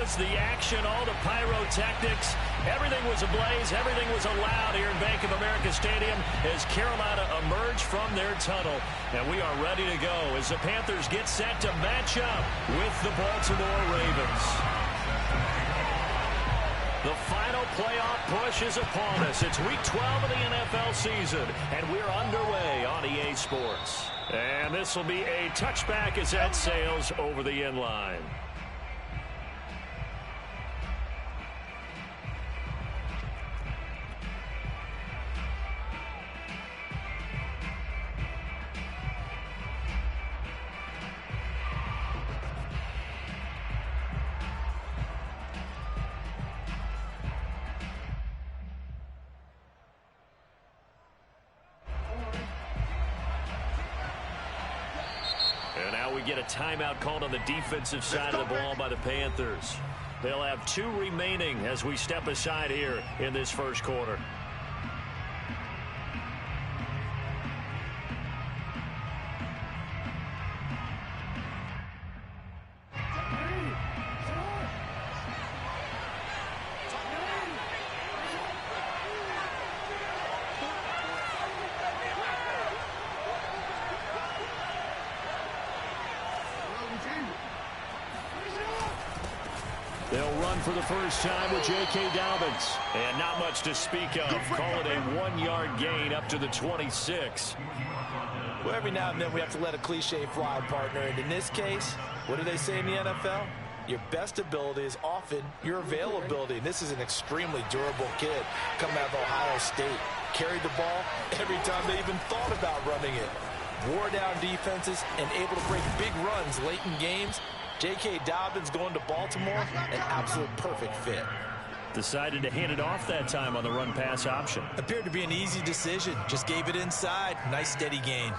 was the action, all the pyrotechnics. Everything was ablaze. Everything was allowed here in Bank of America Stadium as Carolina emerged from their tunnel. And we are ready to go as the Panthers get set to match up with the Baltimore Ravens. The final playoff push is upon us. It's Week 12 of the NFL season, and we're underway on EA Sports. And this will be a touchback as that sails over the end line. And now we get a timeout called on the defensive side of the ball by the Panthers. They'll have 2 remaining as we step aside here in this first quarter. They'll run for the first time with J.K. Dobbins. And not much to speak of. Call it a 1-yard gain up to the 26. Well, every now and then we have to let a cliche fly, partner. And in this case, what do they say in the NFL? Your best ability is often your availability. And this is an extremely durable kid coming out of Ohio State. Carried the ball every time they even thought about running it. Wore down defenses and able to break big runs late in games. J.K. Dobbins going to Baltimore, an absolute perfect fit. Decided to hand it off that time on the run-pass option. Appeared to be an easy decision. Just gave it inside. Nice steady gain.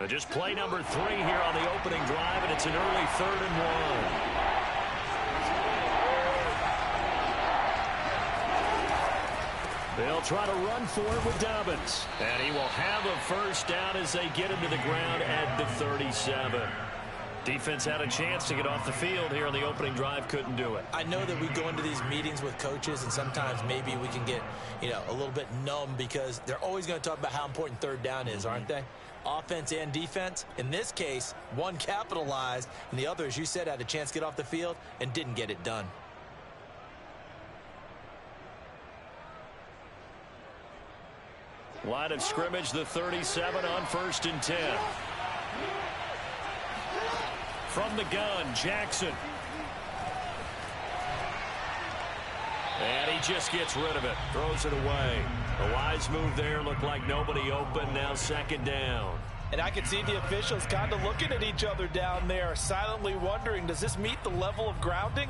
Just play number 3 here on the opening drive, and it's an early 3rd and 1. They'll try to run for it with Dobbins. And he will have a first down as they get him to the ground at the 37. Defense had a chance to get off the field here on the opening drive, couldn't do it. I know that we go into these meetings with coaches, and sometimes maybe we can get, a little bit numb because they're always going to talk about how important 3rd down is, aren't they? Offense and defense. In this case, one capitalized, and the other, as you said, had a chance to get off the field and didn't get it done. Line of scrimmage, the 37 on 1st and 10. From the gun, Jackson. And he just gets rid of it. Throws it away. A wise move there. Looked like nobody open. Now 2nd down. And I could see the officials kind of looking at each other down there, silently wondering, does this meet the level of grounding?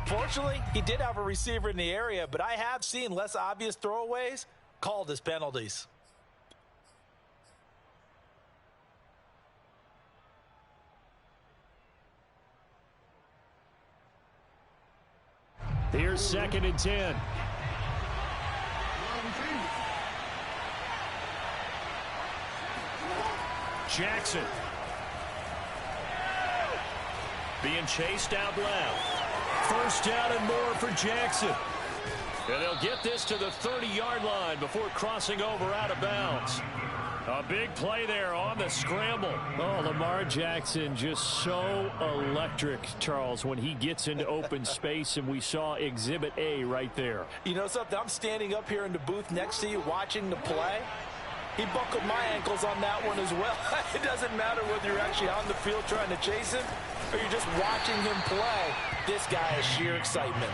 Fortunately, he did have a receiver in the area, but I have seen less obvious throwaways called as penalties. Here's 2nd and 10. Jackson. Being chased out left. First down and more for Jackson. And they'll get this to the 30-yard line before crossing over out of bounds. A big play there on the scramble. Oh, Lamar Jackson just so electric, Charles, when he gets into open space, and we saw Exhibit A right there. You know something? I'm standing up here in the booth next to you watching the play. He buckled my ankles on that one as well. It doesn't matter whether you're actually on the field trying to chase him or you're just watching him play. This guy is sheer excitement.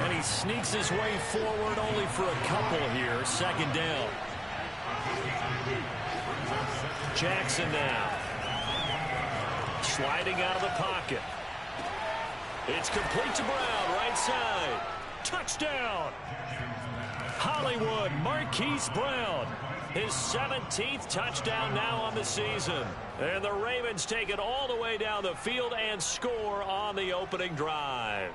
And he sneaks his way forward only for a couple here. 2nd down. Jackson now. Sliding out of the pocket. It's complete to Brown, right side. Touchdown. Hollywood, Marquise Brown. His 17th touchdown now on the season. And the Ravens take it all the way down the field and score on the opening drive.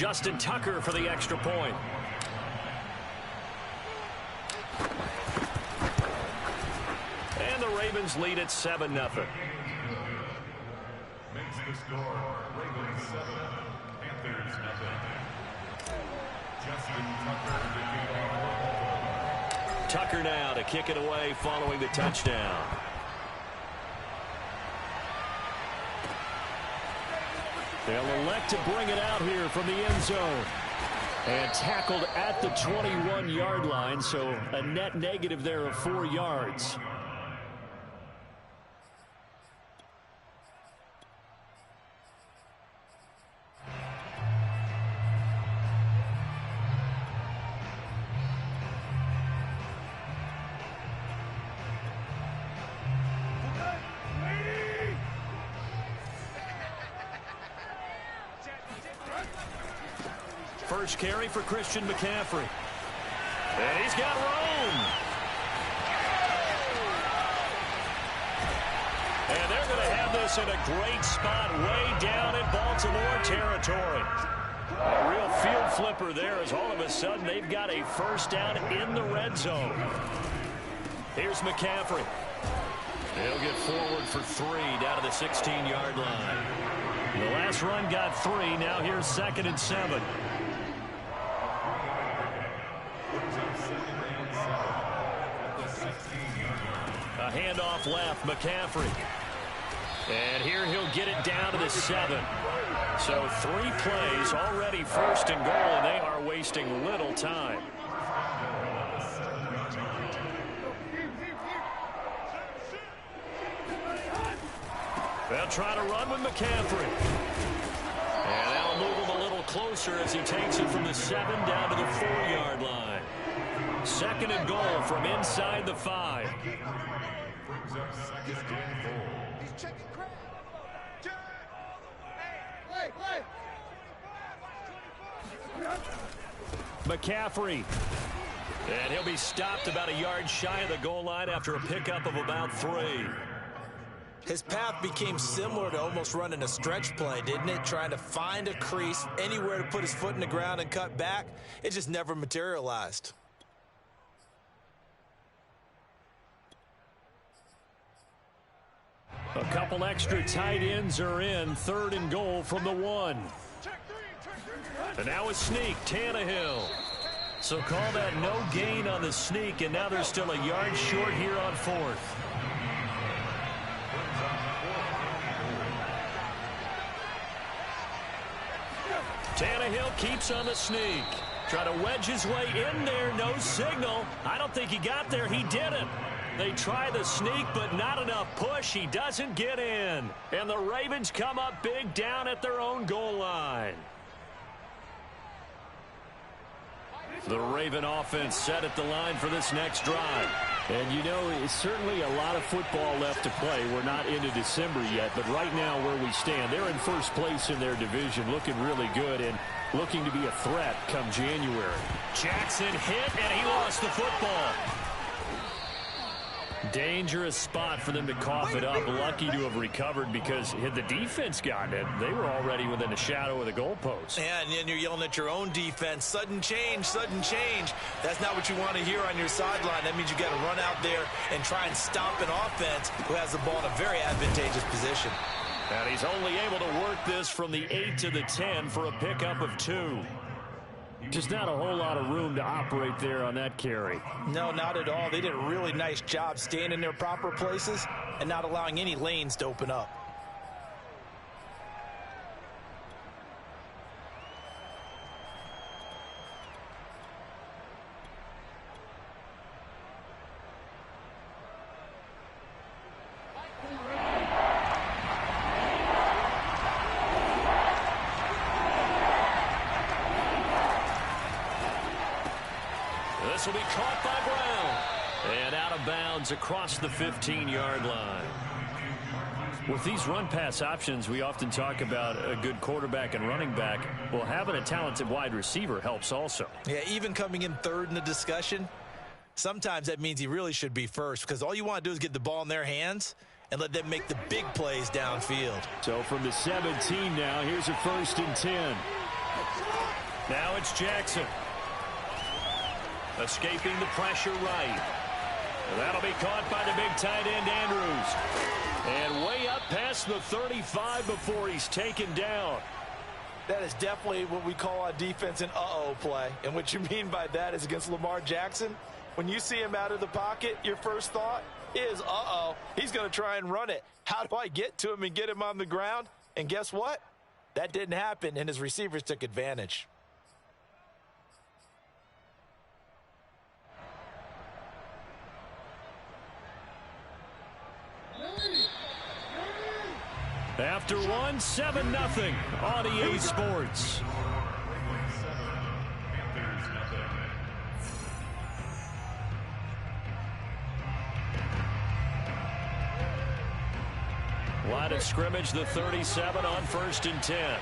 Justin Tucker for the extra point. And the Ravens lead at 7-0. Makes the score Ravens 7, Panthers 0. Justin Tucker. Tucker now to kick it away following the touchdown. They'll elect to bring it out here from the end zone. And tackled at the 21-yard line, so a net negative there of 4 yards. First carry for Christian McCaffrey. And he's got room. And they're going to have this in a great spot way down in Baltimore territory. A real field flipper there as all of a sudden they've got a first down in the red zone. Here's McCaffrey. He'll get forward for 3 down to the 16-yard line. The last run got 3. Now here's 2nd and 7. A handoff left, McCaffrey. And here he'll get it down to the 7. So 3 plays already 1st and goal, and they are wasting little time. They'll try to run with McCaffrey. And that'll move him a little closer as he takes it from the 7 down to the 4-yard line. 2nd and goal from inside the 5. McCaffrey. And he'll be stopped about a yard shy of the goal line after a pickup of about 3. His path became similar to almost running a stretch play, didn't it? Trying to find a crease, anywhere to put his foot in the ground and cut back. It just never materialized. A couple extra tight ends are in. 3rd and goal from the 1. And now a sneak, Tannehill. So call that no gain on the sneak, and now they're still a yard short here on 4th. Tannehill keeps on the sneak. Try to wedge his way in there. No signal. I don't think he got there. He didn't. They try the sneak, but not enough push. He doesn't get in. And the Ravens come up big down at their own goal line. The Raven offense set at the line for this next drive. And you know, it's certainly a lot of football left to play. We're not into December yet, but right now where we stand, they're in first place in their division, looking really good and looking to be a threat come January. Jackson hit, and he lost the football. Dangerous spot for them to cough it up. Lucky to have recovered because had the defense gotten it, they were already within a shadow of the goalpost. Yeah, and then you're yelling at your own defense. Sudden change, sudden change. That's not what you want to hear on your sideline. That means you got to run out there and try and stop an offense who has the ball in a very advantageous position. And he's only able to work this from the 8 to the 10 for a pickup of 2. Just not a whole lot of room to operate there on that carry. No, not at all. They did a really nice job staying in their proper places and not allowing any lanes to open up. This will be caught by Brown. And out of bounds across the 15-yard line. With these run-pass options, we often talk about a good quarterback and running back. Well, having a talented wide receiver helps also. Yeah, even coming in 3rd in the discussion, sometimes that means he really should be first because all you want to do is get the ball in their hands and let them make the big plays downfield. So from the 17 now, here's a 1st and 10. Now it's Jackson. Escaping the pressure right. That'll be caught by the big tight end, Andrews. And way up past the 35 before he's taken down. That is definitely what we call on defense an uh-oh play. And what you mean by that is against Lamar Jackson, when you see him out of the pocket, your first thought is, uh-oh, he's going to try and run it. How do I get to him and get him on the ground? And guess what? That didn't happen, and his receivers took advantage. After one, 7-0 on EA Sports. Line of scrimmage, the 37 on 1st and 10.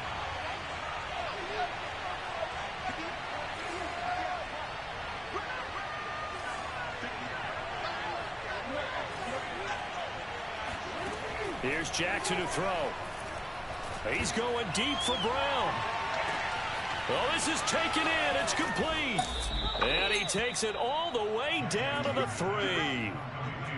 Here's Jackson to throw. He's going deep for Brown. Oh, this is taken in. It's complete. And he takes it all the way down to the 3.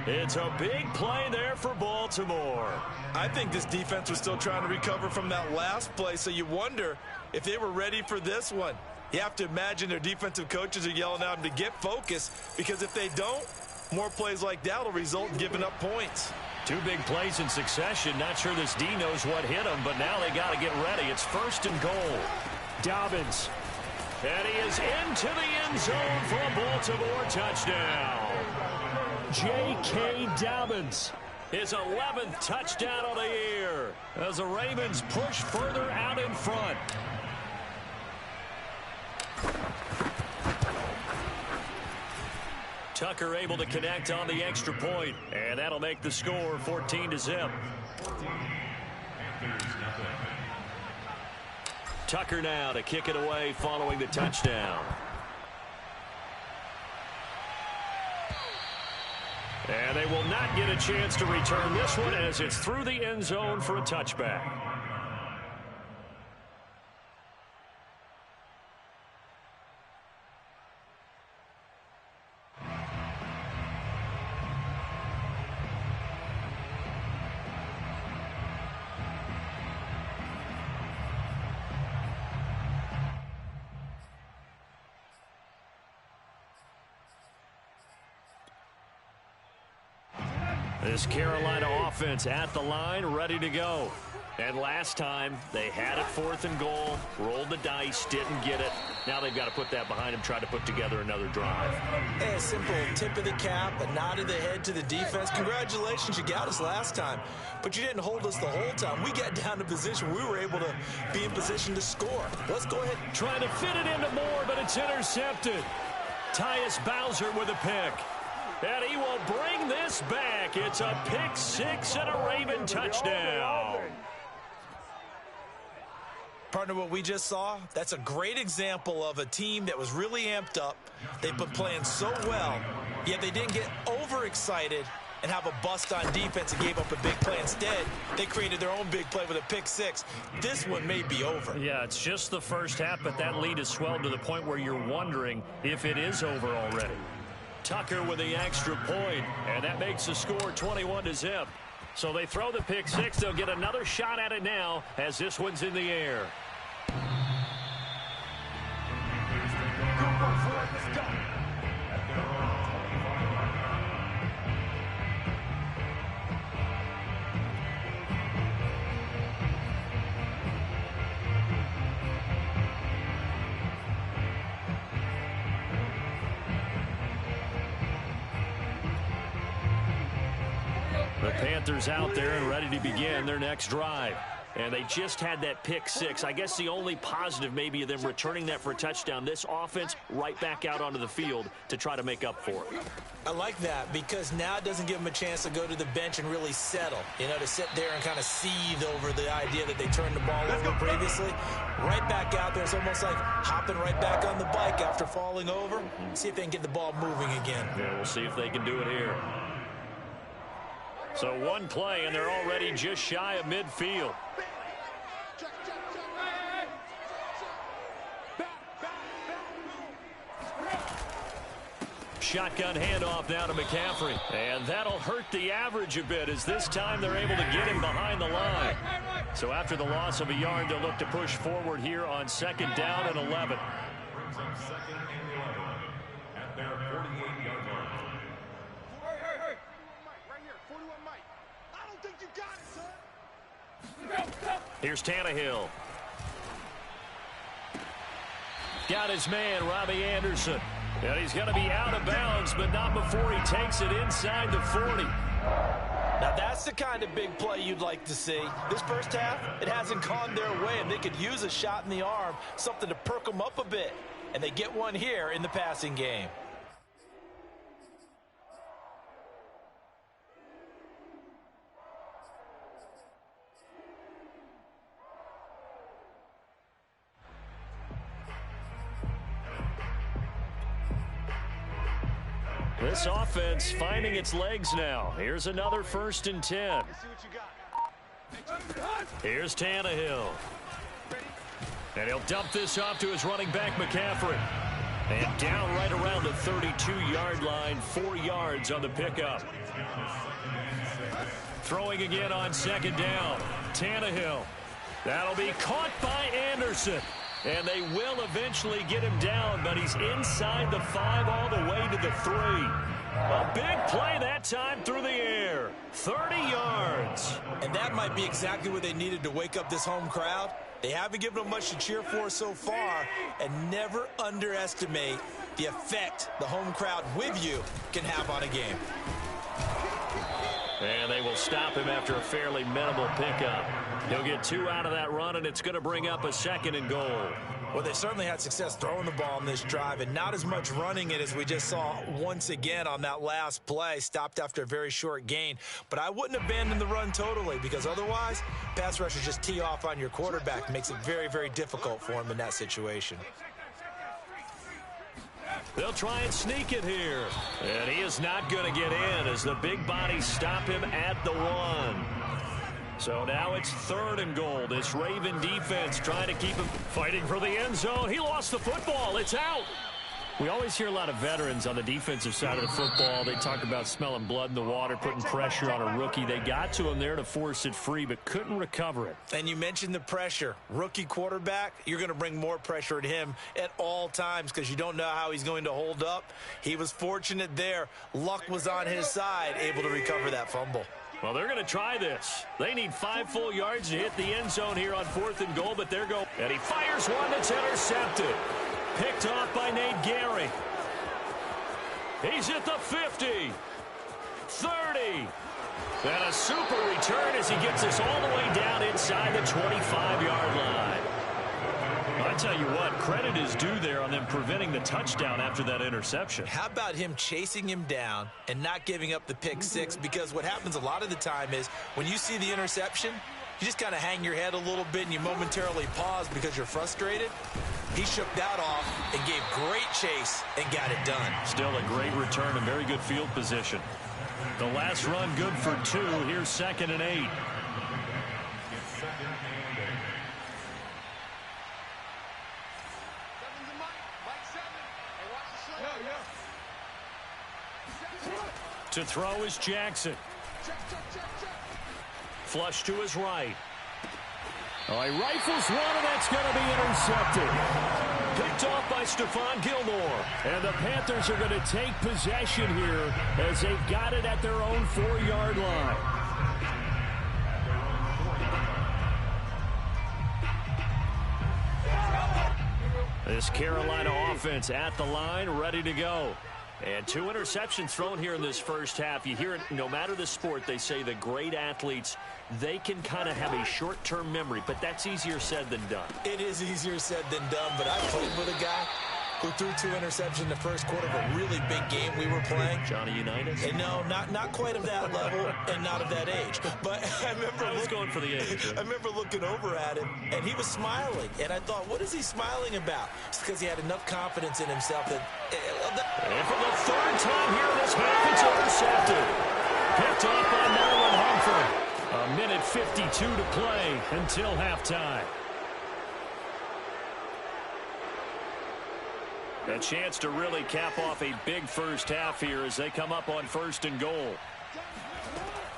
It's a big play there for Baltimore. I think this defense was still trying to recover from that last play, so you wonder if they were ready for this one. You have to imagine their defensive coaches are yelling at them to get focused, because if they don't, more plays like that will result in giving up points. 2 big plays in succession. Not sure this D knows what hit him, but now they got to get ready. It's 1st and goal. Dobbins. And he is into the end zone for a Baltimore touchdown. J.K. Dobbins, his 11th touchdown of the year as the Ravens push further out in front. Tucker able to connect on the extra point, and that'll make the score 14-0. Tucker now to kick it away following the touchdown. And they will not get a chance to return this one as it's through the end zone for a touchback. This Carolina offense at the line, ready to go. And last time, they had it 4th and goal, rolled the dice, didn't get it. Now they've got to put that behind them, try to put together another drive. Hey, a simple tip of the cap, a nod of the head to the defense. Congratulations, you got us last time, but you didn't hold us the whole time. We got down to position. We were able to be in position to score. Let's go ahead. Trying to fit it into Moore, but it's intercepted. Tyus Bowser with a pick. And he will bring this back. It's a pick 6 and a Raven touchdown. Partner, what we just saw, that's a great example of a team that was really amped up. They've been playing so well, yet they didn't get overexcited and have a bust on defense and gave up a big play. Instead, they created their own big play with a pick 6. This one may be over. Yeah, it's just the first half, but that lead has swelled to the point where you're wondering if it is over already. Tucker with the extra point, and that makes the score 21-0. So they throw the pick 6. They'll get another shot at it now as this one's in the air. The Panthers out there and ready to begin their next drive. And they just had that pick 6. I guess the only positive maybe of them returning that for a touchdown. This offense right back out onto the field to try to make up for it. I like that because now it doesn't give them a chance to go to the bench and really settle. You know, to sit there and kind of seethe over the idea that they turned the ball over previously. Right back out there. It's almost like hopping right back on the bike after falling over. See if they can get the ball moving again. Yeah, we'll see if they can do it here. So one play, and they're already just shy of midfield. Shotgun handoff now to McCaffrey. And that'll hurt the average a bit as this time they're able to get him behind the line. So after the loss of a yard, they'll look to push forward here on 2nd down and 11. Brings up 2nd and 11 at their 48-yard line. Hey. Right here, 41 Mike. I don't think you got it, son. Here's Tannehill. Got his man, Robbie Anderson. And he's going to be out of bounds, but not before he takes it inside the 40. Now, that's the kind of big play you'd like to see. This first half, it hasn't gone their way, and they could use a shot in the arm, something to perk them up a bit. And they get one here in the passing game. This offense finding its legs now. Here's another 1st and 10. Here's Tannehill. And he'll dump this off to his running back, McCaffrey. And down right around the 32-yard line, 4 yards on the pickup. Throwing again on 2nd down. Tannehill. That'll be caught by Anderson. And they will eventually get him down, but he's inside the 5 all the way to the 3. A big play that time through the air. 30 yards. And that might be exactly what they needed to wake up this home crowd. They haven't given them much to cheer for so far, and never underestimate the effect the home crowd with you can have on a game. And they will stop him after a fairly minimal pickup. He'll get 2 out of that run, and it's going to bring up a 2nd and goal. Well, they certainly had success throwing the ball on this drive, and not as much running it as we just saw once again on that last play. Stopped after a very short gain. But I wouldn't abandon the run totally, because otherwise, pass rushers just tee off on your quarterback. Makes it very, very difficult for him in that situation. They'll try and sneak it here. And he is not going to get in as the big bodies stop him at the 1. So now it's 3rd and goal. This Raven defense trying to keep him fighting for the end zone. He lost the football. It's out. We always hear a lot of veterans on the defensive side of the football. They talk about smelling blood in the water, putting pressure on a rookie. They got to him there to force it free, but couldn't recover it. And you mentioned the pressure. Rookie quarterback, you're going to bring more pressure at him at all times because you don't know how he's going to hold up. He was fortunate there. Luck was on his side, able to recover that fumble. Well, they're going to try this. They need 5 full yards to hit the end zone here on 4th and goal, but they're going. And he fires one that's intercepted. Picked off by Nate Gehring. He's at the 50. 30. And a super return as he gets us all the way down inside the 25-yard line. I tell you what, credit is due there on them preventing the touchdown after that interception. How about him chasing him down and not giving up the pick 6? Because what happens a lot of the time is when you see the interception, you just kind of hang your head a little bit and you momentarily pause because you're frustrated. He shook that off and gave great chase and got it done. Still a great return and very good field position. The last run good for 2. Here's 2nd and 8. To throw is Jackson. Flush to his right. Oh, he rifles one, and that's going to be intercepted. Picked off by Stephon Gilmore. And the Panthers are going to take possession here as they've got it at their own 4-yard line. This Carolina offense at the line, ready to go. And 2 interceptions thrown here in this first half. You hear it, no matter the sport, they say the great athletes, they can kind of have a short-term memory, but that's easier said than done. It is easier said than done, but I played with a guy who threw 2 interceptions in the first quarter of a really big game we were playing. Johnny Unitas? And no, not quite of that level and not of that age. But I remember I was going for the age. I remember looking over at him, and he was smiling. And I thought, what is he smiling about? It's because he had enough confidence in himself that... And for the 3rd time here in this half, it's intercepted. Picked off by Marlon Humphrey. A minute 52 to play until halftime. A chance to really cap off a big first half here as they come up on 1st and goal.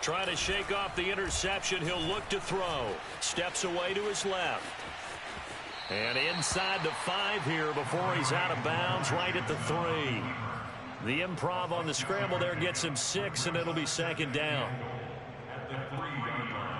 Trying to shake off the interception. He'll look to throw. Steps away to his left. And inside the 5 here before he's out of bounds, right at the 3. The improv on the scramble there gets him 6, and it'll be 2nd down. At the 3-yard line.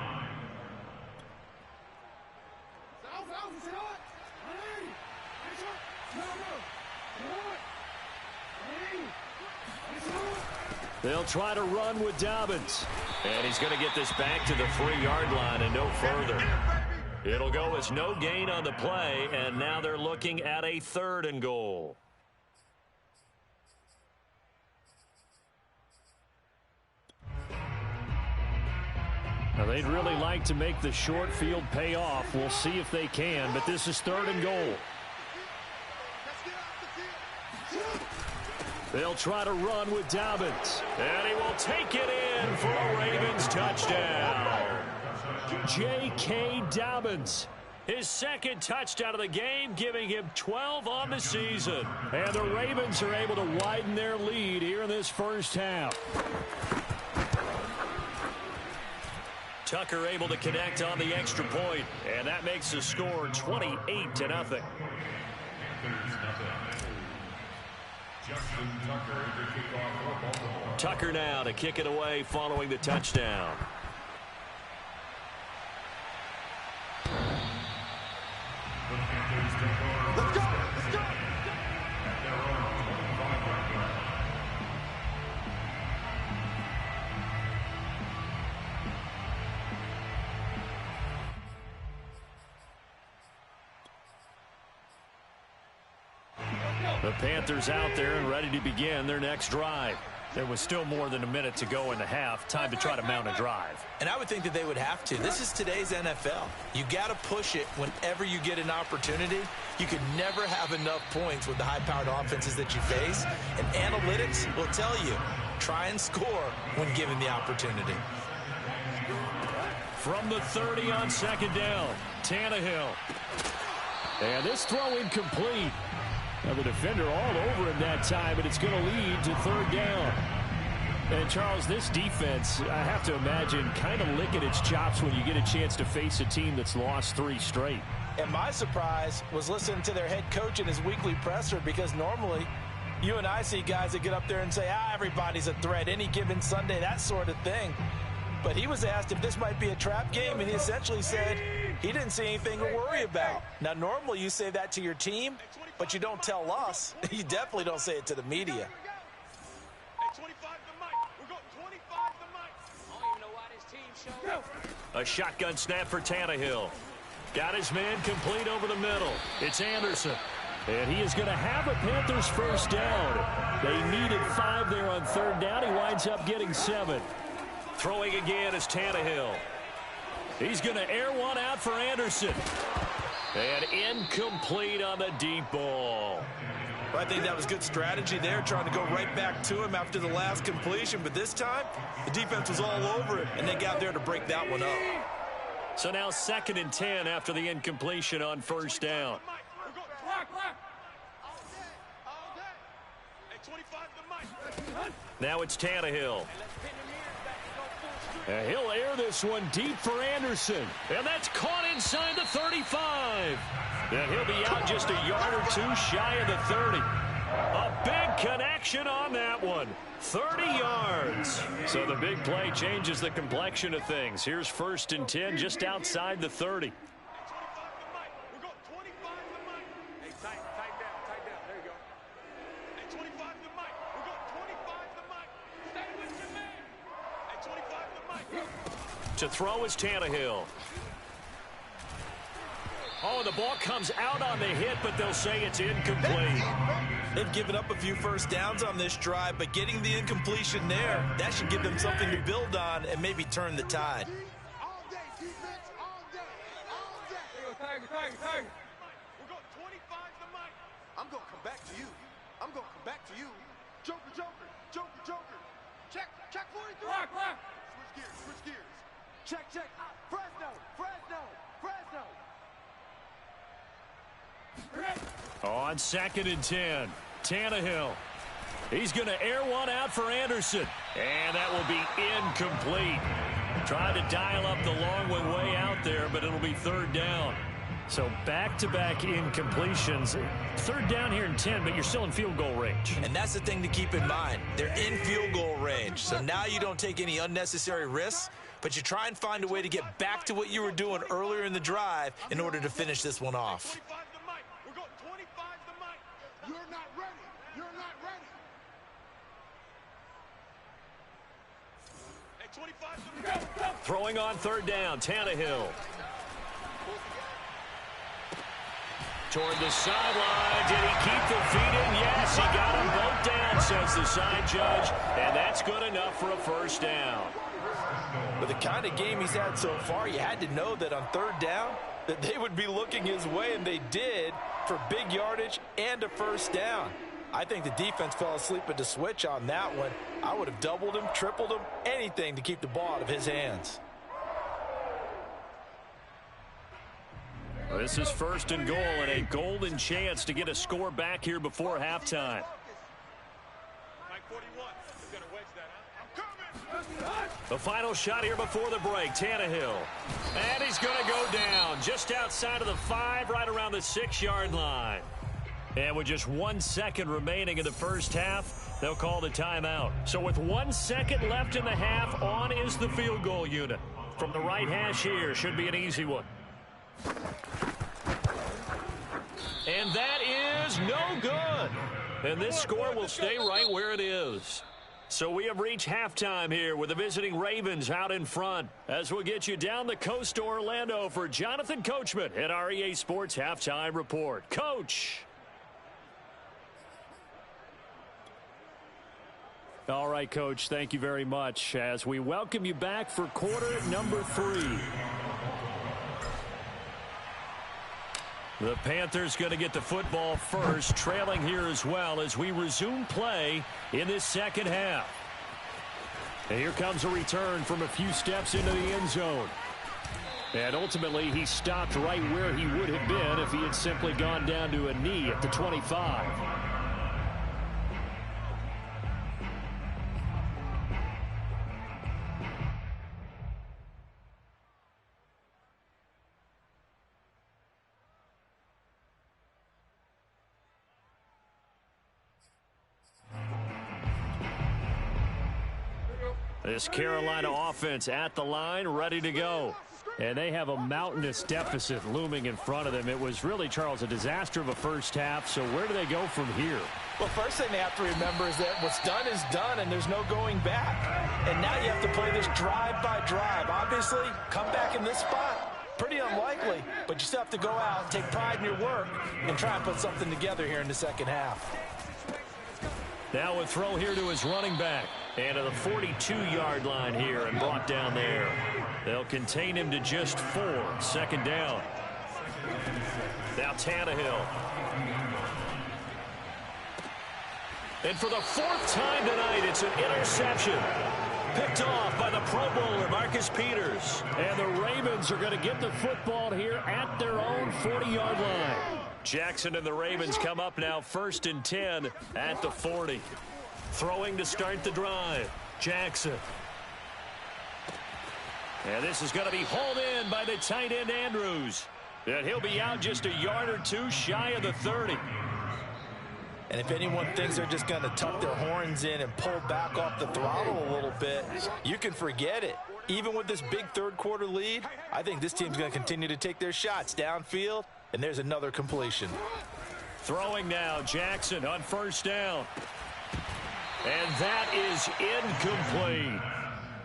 They'll try to run with Dobbins. And he's going to get this back to the 3-yard line and no further. It'll go as no gain on the play, and now they're looking at a 3rd and goal. Now, they'd really like to make the short field pay off. We'll see if they can, but this is 3rd and goal. They'll try to run with Dobbins. And he will take it in for a Ravens touchdown. J.K. Dobbins. His 2nd touchdown of the game, giving him 12 on the season. And the Ravens are able to widen their lead here in this first half. Tucker able to connect on the extra point. And that makes the score 28-0. Tucker now to kick it away following the touchdown. Let's go! Let's go! The Panthers out there and ready to begin their next drive. There was still more than a minute to go in the half. Time to try to mount a drive. And I would think that they would have to. This is today's NFL. You got to push it whenever you get an opportunity. You can never have enough points with the high-powered offenses that you face. And analytics will tell you, try and score when given the opportunity. From the 30 on 2nd down, Tannehill. And this throw incomplete. Now the defender all over him that time, but it's going to lead to 3rd down. And, Charles, this defense, I have to imagine, kind of licking its chops when you get a chance to face a team that's lost 3 straight. And my surprise was listening to their head coach in his weekly presser, because normally you and I see guys that get up there and say, everybody's a threat any given Sunday, that sort of thing. But he was asked if this might be a trap game, and he essentially said he didn't see anything to worry about. Now, normally you say that to your team, but you don't tell us. You definitely don't say it to the media. Hey, 25 to Mike. We're going 25 to Mike. I don't even know why this team showed up. A shotgun snap for Tannehill. Got his man complete over the middle. It's Anderson. And he is going to have a Panthers 1st down. They needed 5 there on 3rd down. He winds up getting 7. Throwing again is Tannehill. He's going to air one out for Anderson. And incomplete on the deep ball. Well, I think that was good strategy there, trying to go right back to him after the last completion. But this time, the defense was all over it, and they got there to break that one up. So now 2nd and 10 after the incompletion on 1st down. Now it's Tannehill. And he'll air this one deep for Anderson. And that's caught inside the 35. And he'll be out just a yard or 2 shy of the 30. A big connection on that one. 30 yards. So the big play changes the complexion of things. Here's 1st and 10 just outside the 30. To throw is Tannehill. Oh, and the ball comes out on the hit, but they'll say it's incomplete. They've given up a few 1st downs on this drive, but getting the incompletion there, that should give them something to build on and maybe turn the tide. All day, defense, all day, all day. We're going 25 to Mike. I'm going to come back to you. I'm going to come back to you. Joker, Joker, Joker, Joker. Check 43. Switch gears. Check. Fresno. On 2nd and 10, Tannehill. He's going to air one out for Anderson. And that will be incomplete. Tried to dial up the long way out there, but it'll be 3rd down. So back-to-back incompletions. 3rd down here in 10, but you're still in field goal range. And that's the thing to keep in mind. They're in field goal range. So now you don't take any unnecessary risks, but you try and find a way to get back to what you were doing earlier in the drive in order to finish this one off. You're not ready. You're not ready. Hey, 25. Throwing on 3rd down, Tannehill. Toward the sideline. Did he keep the feet in? Yes, he got them both down, says the side judge. And that's good enough for a 1st down. With the kind of game he's had so far, you had to know that on 3rd down that they would be looking his way, and they did, for big yardage and a 1st down. I think the defense fell asleep at the switch on that one. I would have doubled him, tripled him, anything to keep the ball out of his hands. This is 1st and goal and a golden chance to get a score back here before halftime. The final shot here before the break, Tannehill. And he's going to go down just outside of the 5, right around the 6-yard line. And with just 1 second remaining in the first half, they'll call the timeout. So with 1 second left in the half, on is the field goal unit. From the right hash here, should be an easy one. And that is no good. And this score will stay right where it is. So we have reached halftime here with the visiting Ravens out in front. As we'll get you down the coast to Orlando for Jonathan Coachman at our EA Sports Halftime Report. Coach. All right, Coach, thank you very much as we welcome you back for quarter number 3. The Panthers going to get the football first, trailing here as well as we resume play in this second half. And here comes a return from a few steps into the end zone. And ultimately, he stopped right where he would have been if he had simply gone down to a knee at the 25. This Carolina offense at the line, ready to go. And they have a mountainous deficit looming in front of them. It was really, Charles, a disaster of a first half. So where do they go from here? Well, first thing they have to remember is that what's done is done, and there's no going back. And now you have to play this drive by drive. Obviously, come back in this spot. Pretty unlikely, but you still have to go out, take pride in your work, and try and put something together here in the second half. Now a throw here to his running back. And to the 42-yard line here and brought down there. They'll contain him to just 4. 2nd down. Now Tannehill. And for the 4th time tonight, it's an interception. Picked off by the Pro Bowler, Marcus Peters. And the Ravens are going to get the football here at their own 40-yard line. Jackson and the Ravens come up now 1st and 10 at the 40. Throwing to start the drive, Jackson. And this is going to be hauled in by the tight end, Andrews. And he'll be out just a yard or 2 shy of the 30. And if anyone thinks they're just going to tuck their horns in and pull back off the throttle a little bit, you can forget it. Even with this big third-quarter lead, I think this team's going to continue to take their shots downfield, and there's another completion. Throwing now, Jackson on 1st down. And that is incomplete.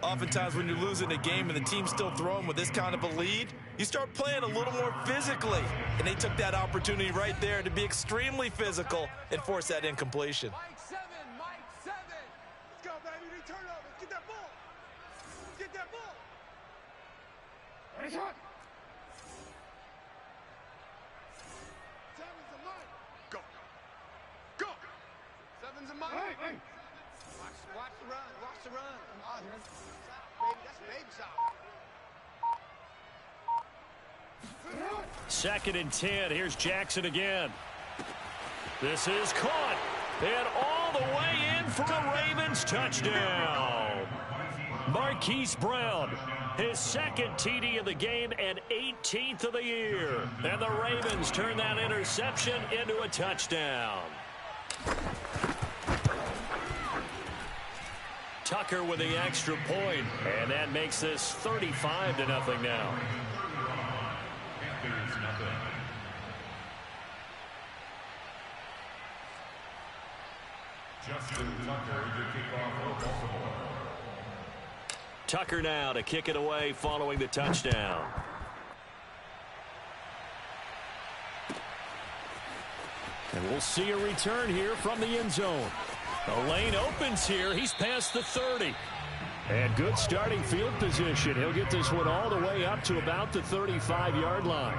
Oftentimes when you're losing a game and the team's still throwing with this kind of a lead, you start playing a little more physically. And they took that opportunity right there to be extremely physical and force that incompletion. Mike 7. Let's go, baby. They turn over. Get that ball. Get that ball. Nice shot. 7's a Mike. Go. Go. 7's a Mike. Hey. Watch the run. Watch the run. Oh, baby, that's baby shot. 2nd and 10. Here's Jackson again. This is caught. And all the way in for a Ravens touchdown. Marquise Brown, his second TD of the game and 18th of the year. And the Ravens turn that interception into a touchdown. Tucker with the extra point, and that makes this 35-0 now. Justin Tucker to kick off for Baltimore. Tucker now to kick it away following the touchdown. And we'll see a return here from the end zone. The lane opens here. He's past the 30. And good starting field position. He'll get this one all the way up to about the 35-yard line.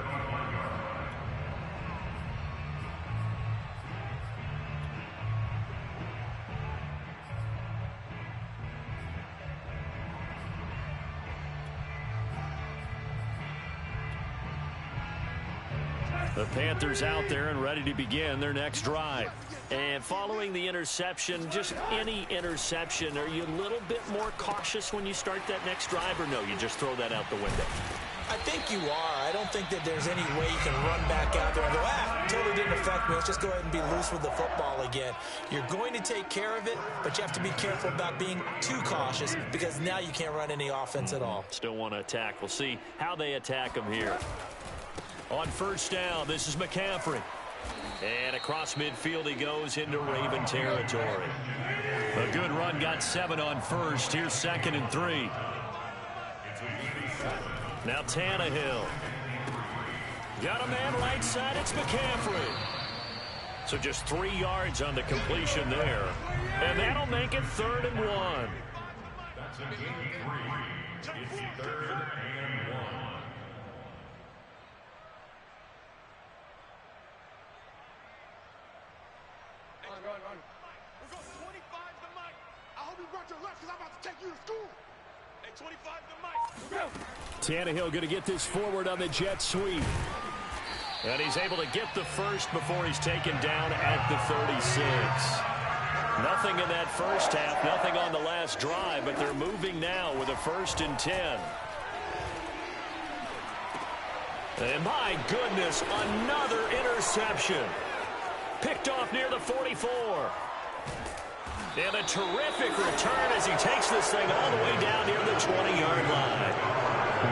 The Panthers out there and ready to begin their next drive. And following the interception, just any interception, are you a little bit more cautious when you start that next drive, or no, you just throw that out the window? I think you are. I don't think that there's any way you can run back out there and go, totally didn't affect me. Let's just go ahead and be loose with the football again. You're going to take care of it, but you have to be careful about being too cautious because now you can't run any offense at all. Still want to attack. We'll see how they attack him here. On first down, this is McCaffrey. And across midfield he goes into Raven territory. A good run, got 7 on first. Here's 2nd and 3. Now Tannehill. Got a man right side, it's McCaffrey. So just 3 yards on the completion there. And that'll make it 3rd and 1. That's a gain of 3. It's 3rd and 1. We're going 25 to Mike. I hope you brought your lunch because I'm about to take you to school. Hey, 25 to Mike. Tannehill going to get this forward on the jet sweep. And he's able to get the first before he's taken down at the 36. Nothing in that first half, nothing on the last drive, but they're moving now with a 1st and 10. And my goodness, another interception. Picked off near the 44. And a terrific return as he takes this thing all the way down near the 20-yard line.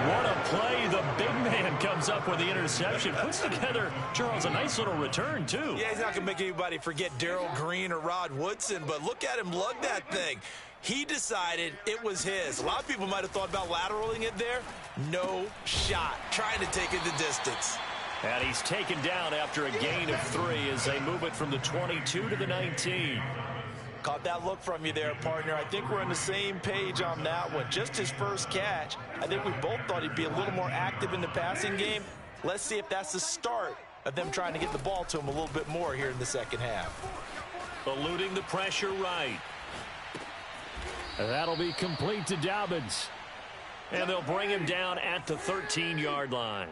What a play. The big man comes up with the interception. Puts together, Charles, a nice little return, too. Yeah, he's not going to make anybody forget Darrell Green or Rod Woodson, but look at him lug that thing. He decided it was his. A lot of people might have thought about lateraling it there. No shot. Trying to take it the distance. And he's taken down after a gain of 3 as they move it from the 22 to the 19. Caught that look from you there, partner. I think we're on the same page on that one. Just his first catch. I think we both thought he'd be a little more active in the passing game. Let's see if that's the start of them trying to get the ball to him a little bit more here in the second half. Eluding the pressure right. That'll be complete to Dobbins. And they'll bring him down at the 13-yard line.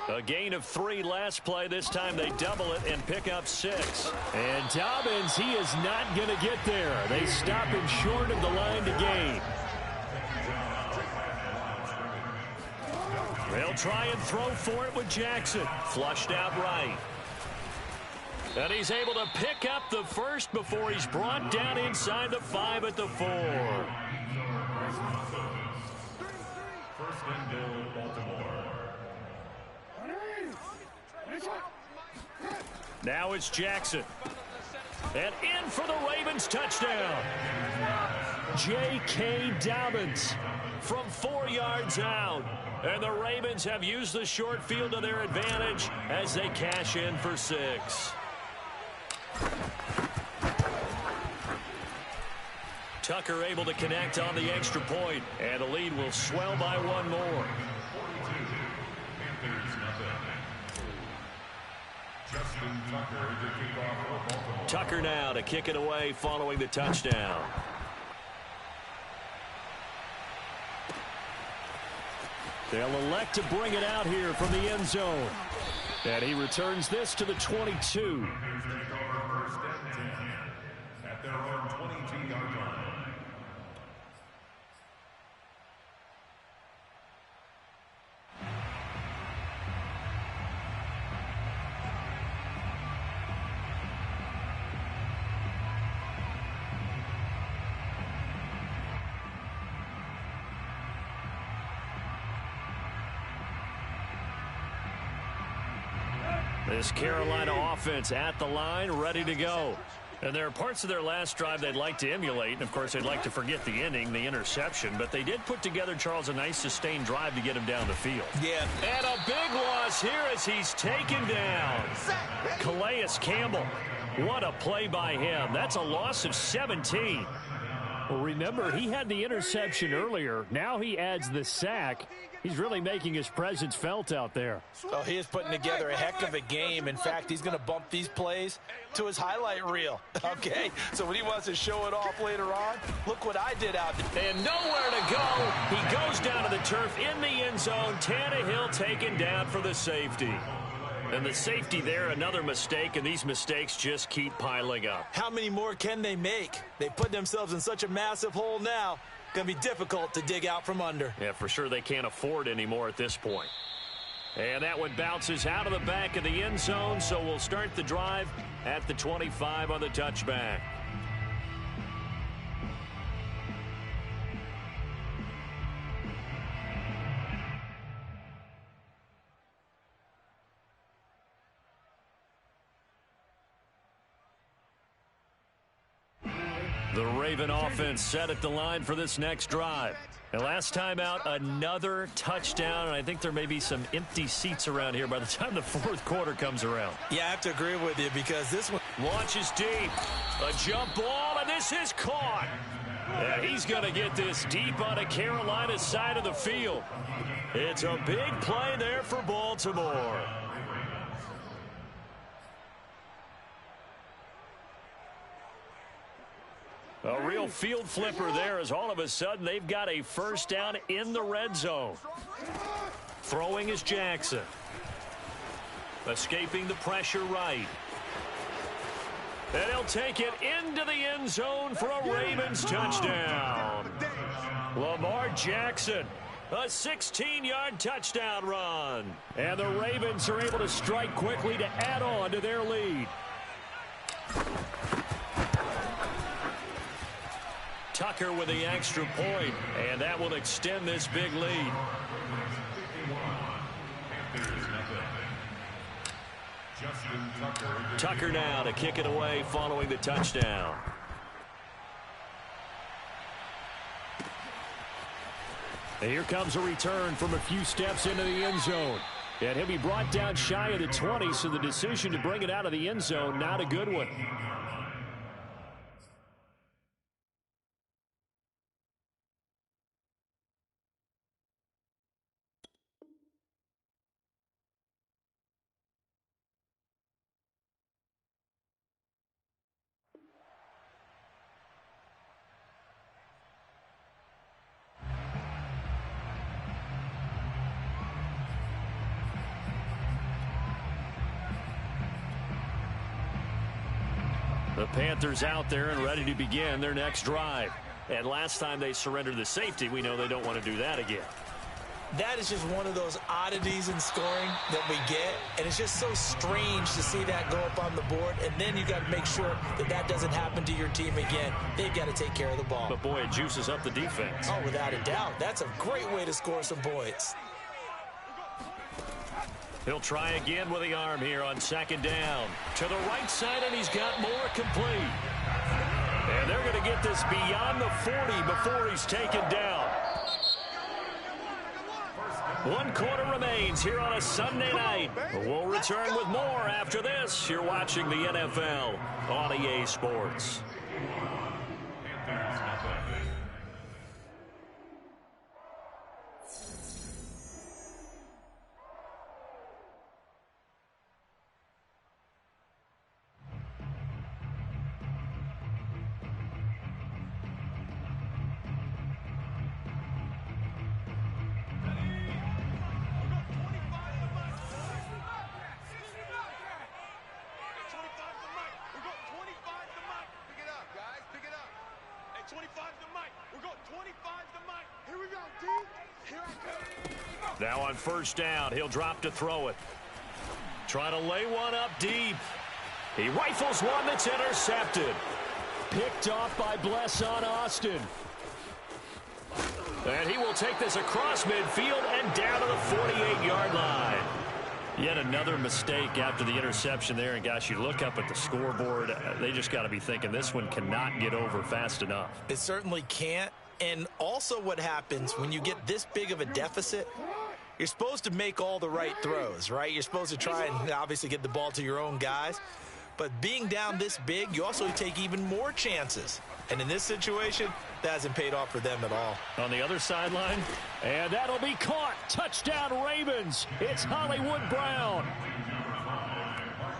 A gain of 3 last play. This time they double it and pick up 6. And Dobbins, he is not going to get there. They stop him short of the line to gain. They'll try and throw for it with Jackson. Flushed out right. And he's able to pick up the first before he's brought down inside the 5 at the 4. 1st and goal, Baltimore. Now it's Jackson. And in for the Ravens touchdown. J.K. Dobbins from 4 yards out. And the Ravens have used the short field to their advantage as they cash in for 6. Tucker able to connect on the extra point, and the lead will swell by 1 more. Tucker now to kick it away following the touchdown. They'll elect to bring it out here from the end zone. And he returns this to the 22. This Carolina offense at the line, ready to go. And there are parts of their last drive they'd like to emulate. And, of course, they'd like to forget the inning, the interception. But they did put together, Charles, a nice sustained drive to get him down the field. Yeah. And a big loss here as he's taken down. Calais Campbell. What a play by him. That's a loss of 17. Well, remember, he had the interception earlier. Now he adds the sack. He's really making his presence felt out there. Oh, he is putting together a heck of a game. In fact, he's going to bump these plays to his highlight reel. Okay, so when he wants to show it off later on, look what I did out there. And nowhere to go. He goes down to the turf in the end zone. Tannehill taken down for the safety. And the safety there, another mistake, and these mistakes just keep piling up. How many more can they make? They put themselves in such a massive hole now. Going to be difficult to dig out from under. Yeah, for sure they can't afford anymore at this point. And that one bounces out of the back of the end zone, so we'll start the drive at the 25 on the touchback. The Raven offense set at the line for this next drive. And last time out, another touchdown, and I think there may be some empty seats around here by the time the fourth quarter comes around. Yeah, I have to agree with you because this one launches deep. A jump ball, and this is caught. Yeah, he's going to get this deep on a Carolina side of the field. It's a big play there for Baltimore. A real field flipper there as all of a sudden they've got a first down in the red zone. Throwing is Jackson. Escaping the pressure right. And he'll take it into the end zone for a Ravens touchdown. Lamar Jackson, a 16-yard touchdown run. And the Ravens are able to strike quickly to add on to their lead. Tucker with the extra point, and that will extend this big lead. Tucker now to kick it away following the touchdown. And here comes a return from a few steps into the end zone. And he'll be brought down shy of the 20, so the decision to bring it out of the end zone, not a good one. The Panthers out there and ready to begin their next drive. And last time they surrendered the safety, we know they don't want to do that again. That is just one of those oddities in scoring that we get, and it's just so strange to see that go up on the board, and then you got to make sure that that doesn't happen to your team again. They've got to take care of the ball. But, boy, it juices up the defense. Oh, without a doubt. That's a great way to score some points. He'll try again with the arm here on second down. To the right side, and he's got more complete. And they're going to get this beyond the 40 before he's taken down. 1 quarter remains here on a Sunday night. We'll return with more after this. You're watching the NFL on EA Sports. Now on first down, he'll drop to throw it. Trying to lay one up deep. He rifles one that's intercepted. Picked off by Blesson Austin. And he will take this across midfield and down to the 48-yard line. Yet another mistake after the interception there. And, gosh, you look up at the scoreboard. They just got to be thinking this one cannot get over fast enough. It certainly can't. And also what happens when you get this big of a deficit, you're supposed to make all the right throws, right? You're supposed to try and obviously get the ball to your own guys. But being down this big, you also take even more chances. And in this situation, that hasn't paid off for them at all. On the other sideline, and that'll be caught. Touchdown, Ravens. It's Hollywood Brown.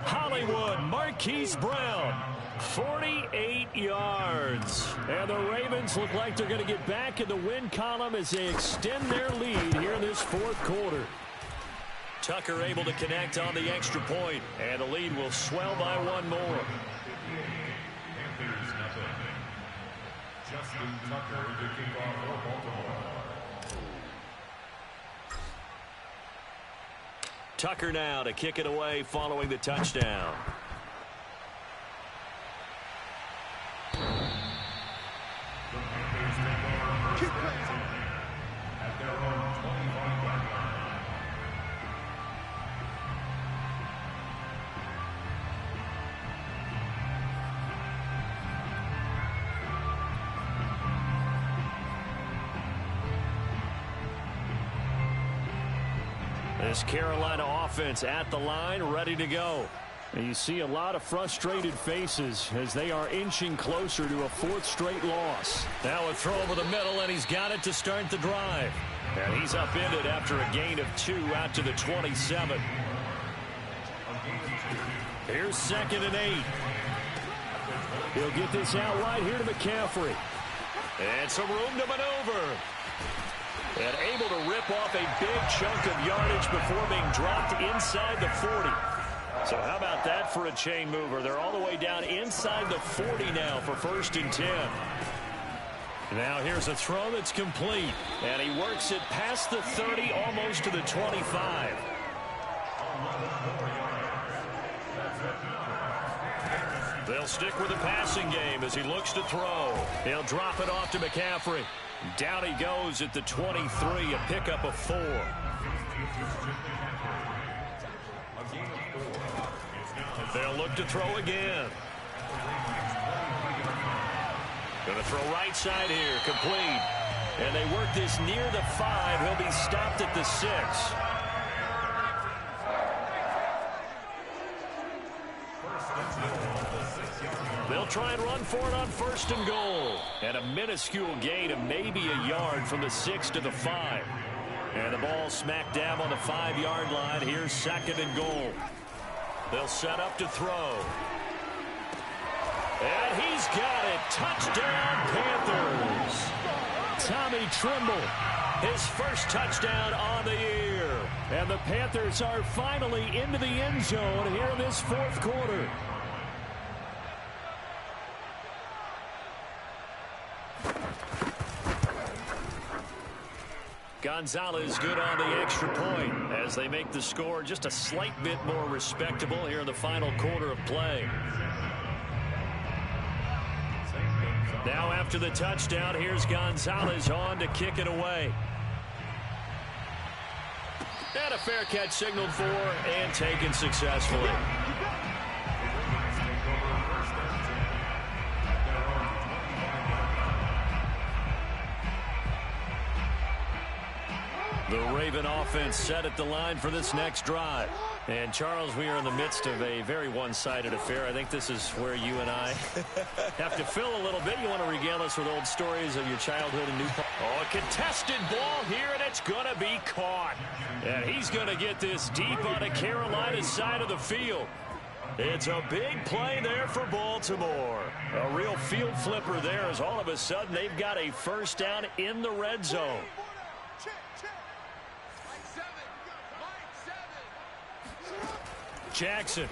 Hollywood, Marquise Brown, 48 yards. And the Ravens look like they're going to get back in the win column as they extend their lead here in this fourth quarter. Tucker able to connect on the extra point, and the lead will swell by one more. Justin Tucker to kick off for Baltimore. Tucker now to kick it away following the touchdown. At their own 25-yard line. This Carolina offense at the line, ready to go. And you see a lot of frustrated faces as they are inching closer to a fourth straight loss. Now a throw over the middle, and he's got it to start the drive. And he's upended after a gain of 2 out to the 27. Here's 2nd and 8. He'll get this out right here to McCaffrey. And some room to maneuver. And able to rip off a big chunk of yardage before being dropped inside the 40. So how about that for a chain mover? They're all the way down inside the 40 now for 1st and 10. Now here's a throw that's complete. And he works it past the 30, almost to the 25. They'll stick with the passing game as he looks to throw. He'll drop it off to McCaffrey. Down he goes at the 23, a pickup of 4. They'll look to throw again. Going to throw right side here, complete. And they work this near the 5. He'll be stopped at the 6. They'll try and run for it on 1st and goal. And a minuscule gain of maybe a yard from the 6 to the 5. And the ball smacked down on the 5-yard line. Here's 2nd and goal. They'll set up to throw. And he's got it. Touchdown, Panthers. Tommy Tremble, his first touchdown on the year. And the Panthers are finally into the end zone here in this fourth quarter. Gonzalez good on the extra point as they make the score just a slight bit more respectable here in the final quarter of play. Now after the touchdown, here's Gonzalez on to kick it away. And a fair catch signaled for and taken successfully. The Raven offense set at the line for this next drive. And, Charles, we are in the midst of a very one-sided affair. I think this is where you and I have to fill a little bit. You want to regale us with old stories of your childhood in New Paltz. Oh, a contested ball here, and it's going to be caught. And he's going to get this deep on the Carolina side of the field. It's a big play there for Baltimore. A real field flipper there as all of a sudden they've got a first down in the red zone. Jackson.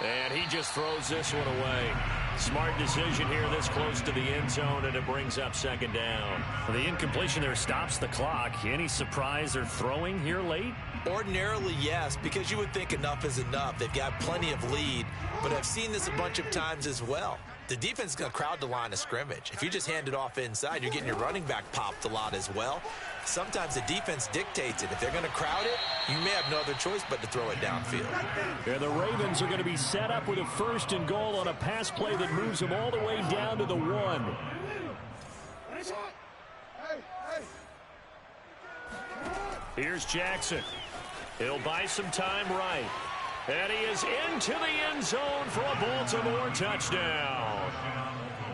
And he just throws this one away. Smart decision here this close to the end zone, and it brings up 2nd down. The incompletion there stops the clock. Any surprise they're throwing here late? Ordinarily, yes, because you would think enough is enough. They've got plenty of lead, but I've seen this a bunch of times as well. the defense is going to crowd the line of scrimmage. If you just hand it off inside, you're getting your running back popped a lot as well. Sometimes the defense dictates it. If they're going to crowd it, you may have no other choice but to throw it downfield. And the Ravens are going to be set up with a 1st and goal on a pass play that moves them all the way down to the 1. Here's Jackson. He'll buy some time right. And he is into the end zone for a Baltimore touchdown.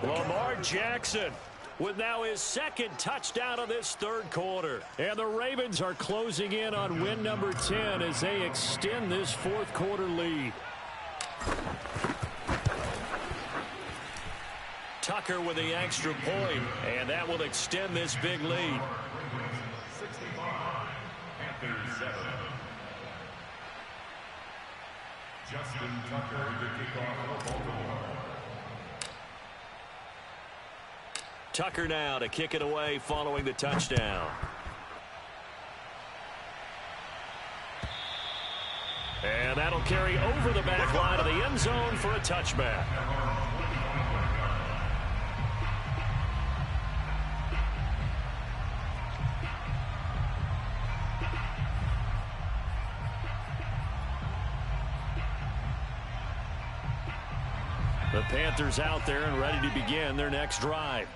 Lamar Jackson with now his 2nd touchdown of this 3rd quarter. And the Ravens are closing in on win number 10 as they extend this 4th quarter lead. Tucker with the extra point, and that will extend this big lead. 65, Panthers 7. Justin Tucker to kick off for Baltimore. Tucker now to kick it away following the touchdown. And that'll carry over the back line of the end zone for a touchback. The Panthers out there and ready to begin their next drive.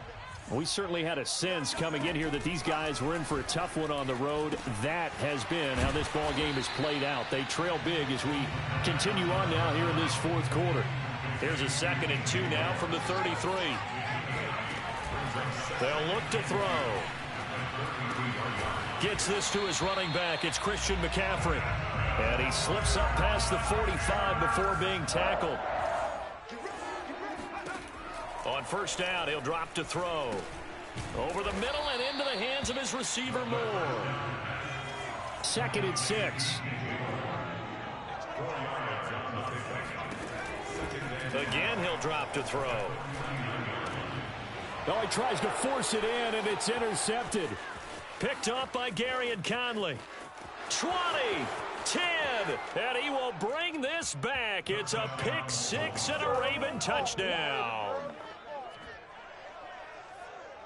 We certainly had a sense coming in here that these guys were in for a tough one on the road. That has been how this ball game has played out. They trail big as we continue on now here in this 4th quarter. Here's a 2nd and 2 now from the 33. They'll look to throw. Gets this to his running back. It's Christian McCaffrey. And he slips up past the 45 before being tackled. On 1st down, he'll drop to throw. Over the middle and into the hands of his receiver, Moore. 2nd and 6. Again, he'll drop to throw. Oh, he tries to force it in, and it's intercepted. Picked up by Gary and Conley. 20, 10, and he will bring this back. It's a pick 6 and a Raven touchdown.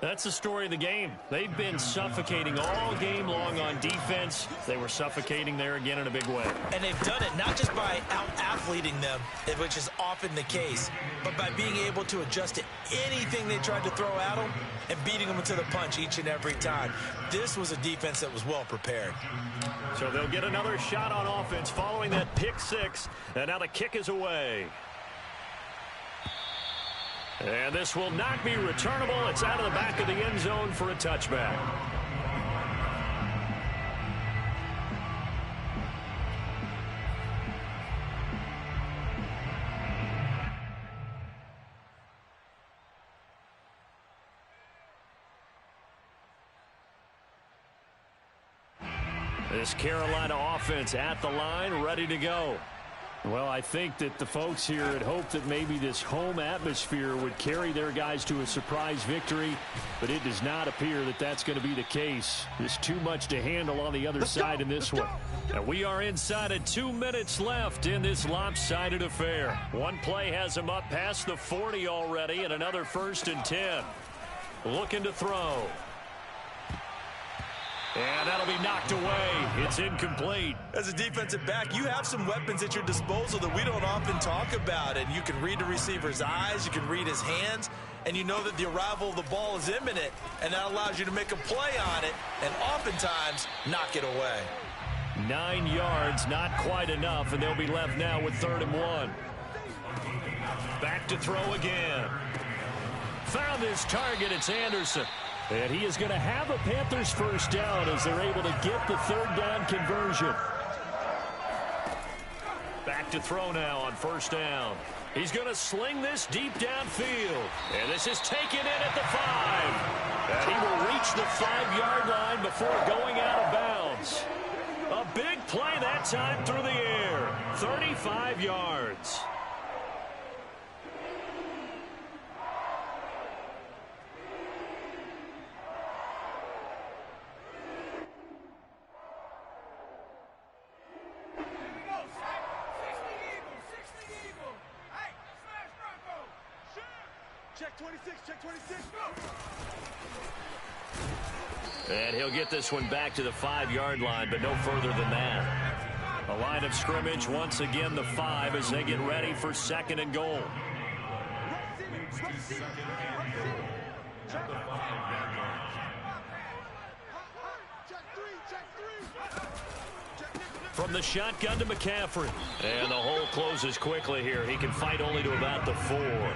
That's the story of the game. They've been suffocating all game long on defense. They were suffocating there again in a big way. And they've done it not just by out-athleting them, which is often the case, but by being able to adjust to anything they tried to throw at them and beating them to the punch each and every time. This was a defense that was well prepared. So they'll get another shot on offense following that pick 6, and now the kick is away. And this will not be returnable. It's out of the back of the end zone for a touchback. This Carolina offense at the line, ready to go. Well, I think that the folks here had hoped that maybe this home atmosphere would carry their guys to a surprise victory, but it does not appear that that's going to be the case. There's too much to handle on the other side in this one. And we are inside of 2 minutes left in this lopsided affair. One play has him up past the 40 already, and another 1st and 10. Looking to throw. And that'll be knocked away. It's incomplete. As a defensive back, you have some weapons at your disposal that we don't often talk about. And you can read the receiver's eyes, you can read his hands, and you know that the arrival of the ball is imminent, and that allows you to make a play on it and oftentimes knock it away. 9 yards, not quite enough, and they'll be left now with 3rd and 1. Back to throw again. Found his target. It's Anderson. And he is going to have a Panthers 1st down as they're able to get the 3rd down conversion. Back to throw now on 1st down. He's going to sling this deep downfield. And this is taken in at the 5. And he will reach the 5-yard line before going out of bounds. A big play that time through the air. 35 yards. Check 26, check 26. And he'll get this one back to the 5-yard line, but no further than that. A line of scrimmage, once again the 5 as they get ready for 2nd and goal. From the shotgun to McCaffrey. And the hole closes quickly here. He can fight only to about the 4.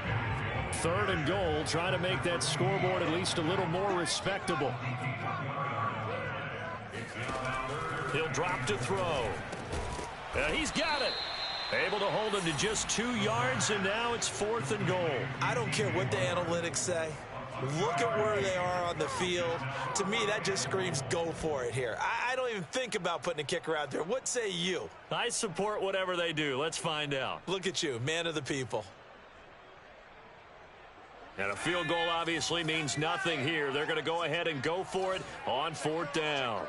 3rd and goal, trying to make that scoreboard at least a little more respectable. He'll drop to throw. He's got it. Able to hold him to just 2 yards, and now it's 4th and goal. I don't care what the analytics say. Look at where they are on the field. To me, that just screams go for it here. I don't even think about putting a kicker out there. What say you? I support whatever they do. Let's find out. Look at you, man of the people. And a field goal obviously means nothing here. They're going to go ahead and go for it on 4th down.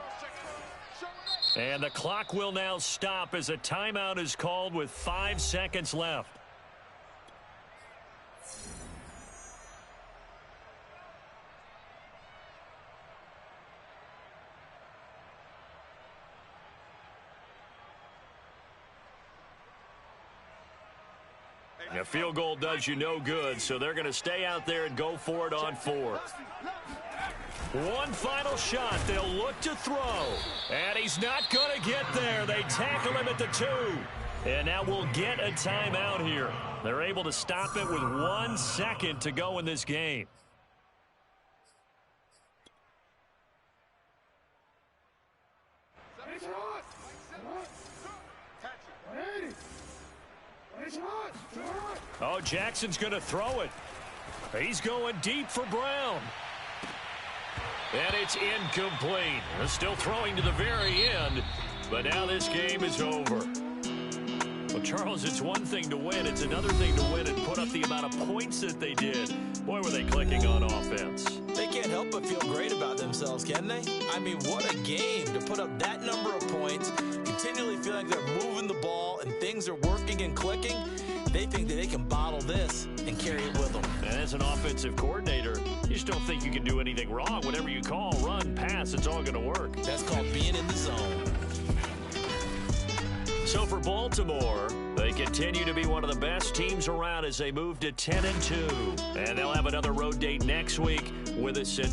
And the clock will now stop as a timeout is called with 5 seconds left. And a field goal does you no good, so they're going to stay out there and go for it on 4th. One final shot. They'll look to throw. And he's not going to get there. They tackle him at the 2. And now we'll get a timeout here. They're able to stop it with 1 second to go in this game. Oh, Jackson's going to throw it. He's going deep for Brown. And it's incomplete. They're still throwing to the very end, but now this game is over. Well, Charles, it's one thing to win. It's another thing to win and put up the amount of points that they did. Boy, were they clicking on offense. They can't help but feel great about themselves, can they? I mean, what a game to put up that number of points, continually feeling like they're moving the ball and things are working and clicking. They think that they can bottle this and carry it with them. And as an offensive coordinator, you just don't think you can do anything wrong. Whatever you call, run, pass, it's all going to work. That's called being in the zone. So for Baltimore, they continue to be one of the best teams around as they move to 10-2. And they'll have another road date next week with a Cincinnati.